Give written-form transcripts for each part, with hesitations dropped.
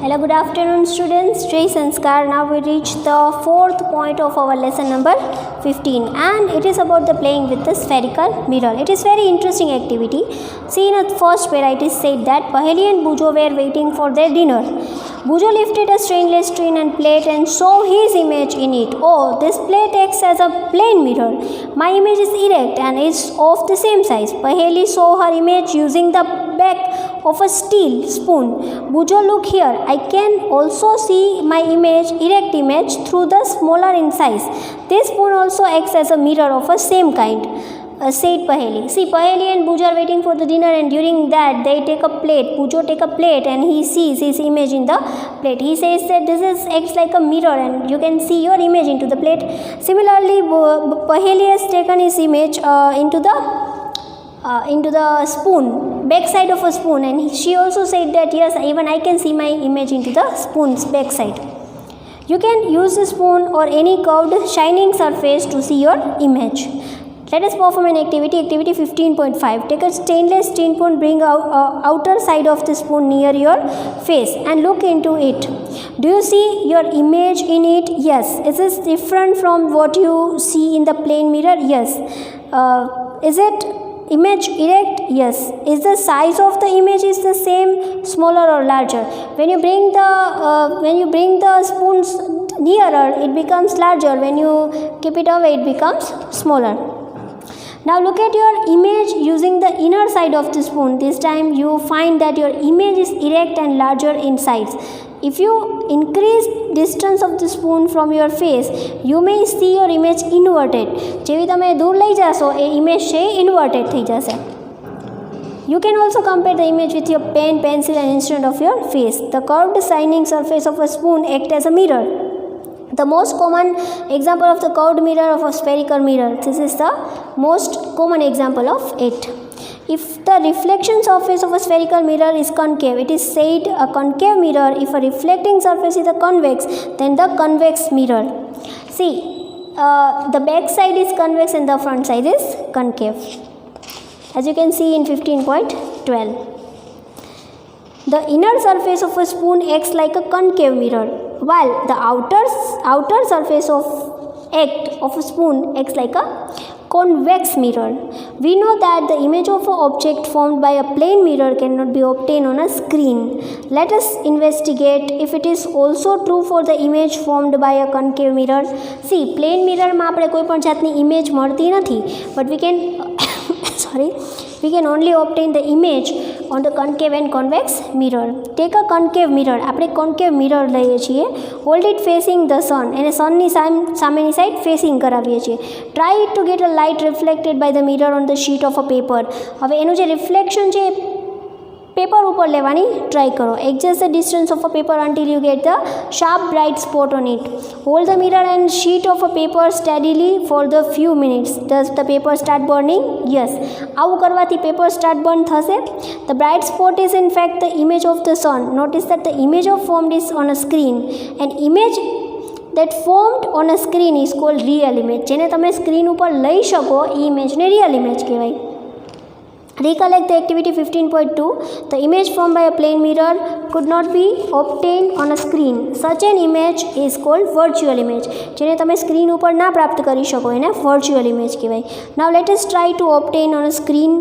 Hello, good afternoon students. Jai Sanskar. Now we reach the fourth point of our lesson number 15 and it is about the playing with the spherical mirror. It is very interesting activity. See, in the first where it is said that Paheli and Bujo were waiting for their dinner. Bujo lifted a stainless tin and plate and saw his image in it. Oh, this plate acts as a plain mirror. My image is erect and is of the same size. Paheli saw her image using the back of a steel spoon. Bujo, look here. I can also see my image, erect image, through the smaller in size. This spoon also acts as a mirror of a same kind. Said Paheli. See, Paheli and Bujo are waiting for the dinner, and during that they take a plate. Bujo take a plate and he sees his image in the plate. He says that this is acts like a mirror and you can see your image into the plate. Similarly, Paheli has taken his image into the spoon, back side of a spoon, and she also said that yes, even I can see my image into the spoon's back side. You can use the spoon or any curved shining surface to see your image. Let us perform an activity. Activity 15.5. Take a stainless steel spoon, bring outer side of the spoon near your face and look into it. Do you see your image in it? Yes. Is this different from what you see in the plain mirror? Yes. Is it image erect? Yes. Is the size of the image is the same, smaller or larger? When you bring the spoons nearer, it becomes larger. When you keep it away, it becomes smaller. Now look at your image using the inner side of the spoon. This time you find that your image is erect and larger in size. If you increase distance of the spoon from your face, you may see your image inverted. જેવી તમે દૂર લઈ જાશો એ image છે inverted થઈ જશે. You can also compare the image with your pen, pencil and instead of your face. The curved shining surface of a spoon acts as a mirror. The most common example of the curved mirror of a spherical mirror. This is the most common example of it. If the reflection surface of a spherical mirror is concave, it is said a concave mirror. If a reflecting surface is a convex, then the convex mirror. See, the back side is convex and the front side is concave. As you can see in 15.12. The inner surface of a spoon acts like a concave mirror, while the outer surface of a spoon acts like a convex mirror. We know that the image of an object formed by a plane mirror cannot be obtained on a screen. Let us investigate if it is also true for the image formed by a concave mirror. See, plane mirror માં આપણે કોઈ પણ જાતની image મળતી નથી, but we can only obtain the image on the concave and convex mirror. Take a concave mirror. આપણે concave mirror લઈએ છીએ. Hold it facing the sun. એને sunની સામેની સાઈડ facing કરાવીએ છીએ. Try to get a light reflected by the mirror on the sheet of a paper. હવે એનું જે reflection છે પેપર ઉપર લેવાની ટ્રાય કરો. Adjust the distance of a paper until you get the sharp bright spot on it. Hold the mirror and sheet of a paper steadily for the few minutes. Does the paper start burning? Yes. આવું કરવાથી paper start burn થશે. The bright spot is in fact the image of the sun. Notice that the image of formed is on a screen. An image that formed on a screen is called real image. જેને તમે screen ઉપર લઈ શકો એ ઇમેજને real image કહેવાય. Recollect the activity 15.2. The image formed by a plane mirror could not be obtained on a screen. Such an image is called virtual image. જેને તમે screen ઉપર ના પ્રાપ્ત કરી શકો એને virtual image કહેવાય. Now let us try to obtain on a screen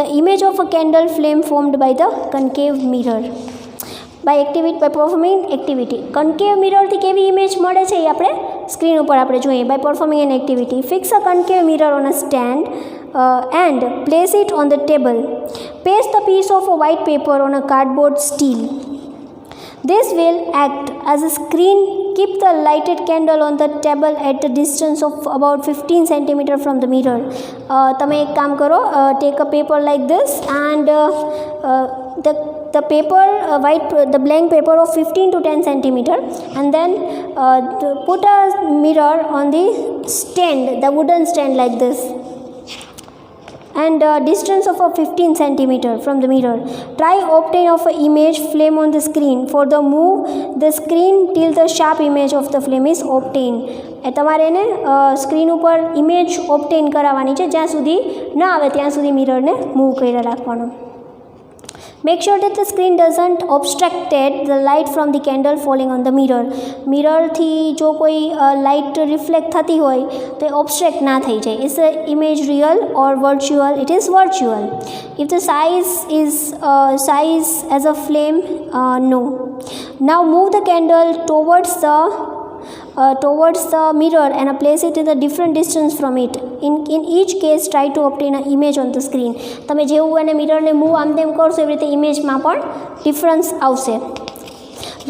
the image of a candle flame formed by the concave mirror. By performing activity. Concave mirror થી કેવી image મળે છે એ આપણે સ્ક્રીન ઉપર આપણે જોઈએ. By performing an activity, fix a concave mirror on a stand and place it on the table. Paste the piece of a white paper on a cardboard steel. This will act as a screen. Keep the lighted candle on the table at a distance of about 15 cm from the mirror. તમે એક કામ કરો, take a paper like this and the paper the blank paper of 15 to 10 cm and then put a mirror on the stand, the wooden stand like this, and distance of a 15 cm from the mirror. Try obtain of an image flame on the screen. For the move the screen till the sharp image of the flame is obtained. તમારે એને screen ઉપર image ઓબ્ટેન કરાવવાની છે. જ્યાં સુધી ના આવે ત્યાં સુધી મિરરને મૂવ કરી રાખવાનો. Make sure that the screen doesn't obstructed the light from the candle falling on the mirror. Mirror थी जो कोई light reflect थती होय तो obstruct ना થઈ જાય. Is the image real or virtual? It is virtual. If the size as a flame, no. Now move the candle towards the mirror and place it in a different distance from it. In each case try to obtain an image on the screen. તમે જેવું એને મિરરને move આમ તેમ કરશો એવી રીતે ઇમેજમાં પણ ડિફરન્સ આવશે.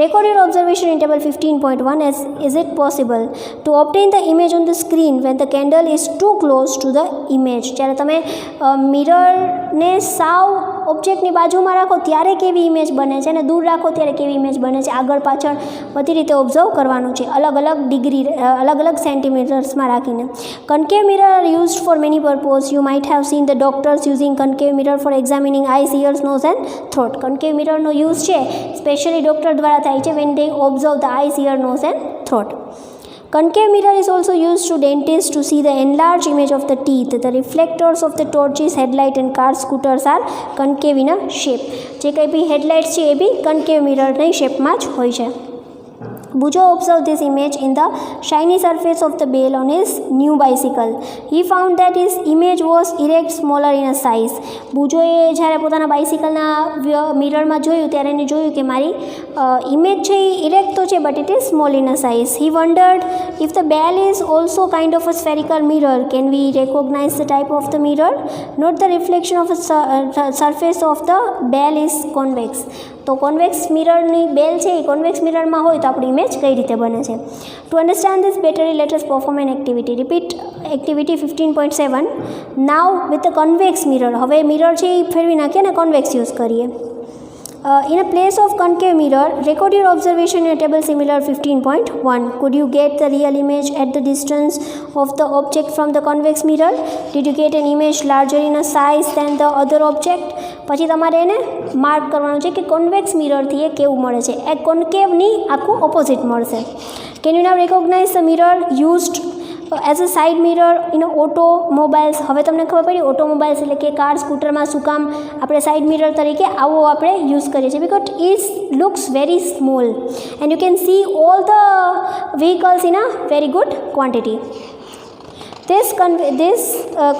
Record your observation in table 15.1 as is it possible to obtain the image on the screen when the candle is too close to the image. જ્યારે તમે મિરરને સાવ ઓબ્જેક્ટની બાજુમાં રાખો ત્યારે કેવી ઇમેજ બને છે અને દૂર રાખો ત્યારે કેવી ઇમેજ બને છે, આગળ પાછળ બધી રીતે ઓબ્ઝર્વ કરવાનું છે, અલગ અલગ ડિગ્રી અલગ અલગ સેન્ટીમીટર્સમાં રાખીને. Concave mirror are used for many purpose. You might have seen the doctors using concave mirror for examining eyes, ears, nose and throat. Concave મિરરનો યુઝ છે સ્પેશિયલી ડૉક્ટર દ્વારા થાય છે when they observe the eyes, ear, nose and throat. Concave mirror is also used to dentists to see the enlarged image of the teeth. The reflectors of the torches, headlight and car scooters are concave in a shape. જે કંઈ બી હેડલાઇટ્સ છે એ બી concave mirrorની શેપમાં જ હોય છે. Bujo observed this image in the shiny surface of the bell on his new bicycle. He found that his image was erect, smaller in a size. બુજોએ જ્યારે પોતાના બાઇસિકલના મિરરમાં જોયું ત્યારે એને જોયું કે મારી ઇમેજ છે એ ઇરેક્ટ તો છે but it is small in a size. He wondered if the bell is also kind of a spherical mirror. Can we recognize the type of the mirror? Note the reflection of the surface of the bell is convex. તો convex મિરરની બેલ છે એ convex મિરરમાં હોય તો આપણી image કઈ રીતે બને છે. To understand this better let us perform an activity. Repeat activity 15.7. Now with the convex mirror. હવે મિરર છે એ ફેરવી નાખીએ અને કોન્વેક્સ યુઝ કરીએ. In a place of concave mirror, record your observation in a table similar 15.1. Could you get the real image at the distance of the object from the convex mirror? Did you get an image larger in a size than the other object? પછી તમારે એને mark કરવાનું છે કે convex મિરરથી એ કેવું મળે છે. એ કોન્કેવની આખું ઓપોઝિટ મળશે. Can you now recognize the mirror used as a side mirror in automobiles? હવે તમને ખબર પડી ઓટોમોબાઈલ્સ એટલે કે કાર સ્કૂટરમાં શું કામ આપણે સાઇડ મિરર તરીકે આવો આપણે યુઝ કરીએ છીએ because it looks very small and you can see all the vehicles in a very good quantity. This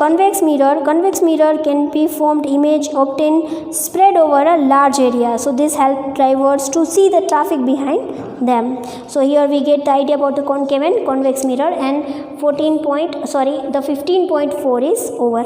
convex mirror can be formed image obtained spread over a large area. So this helps drivers to see the traffic behind them. So here we get the idea about the concave and convex mirror, and the 15.4 is over.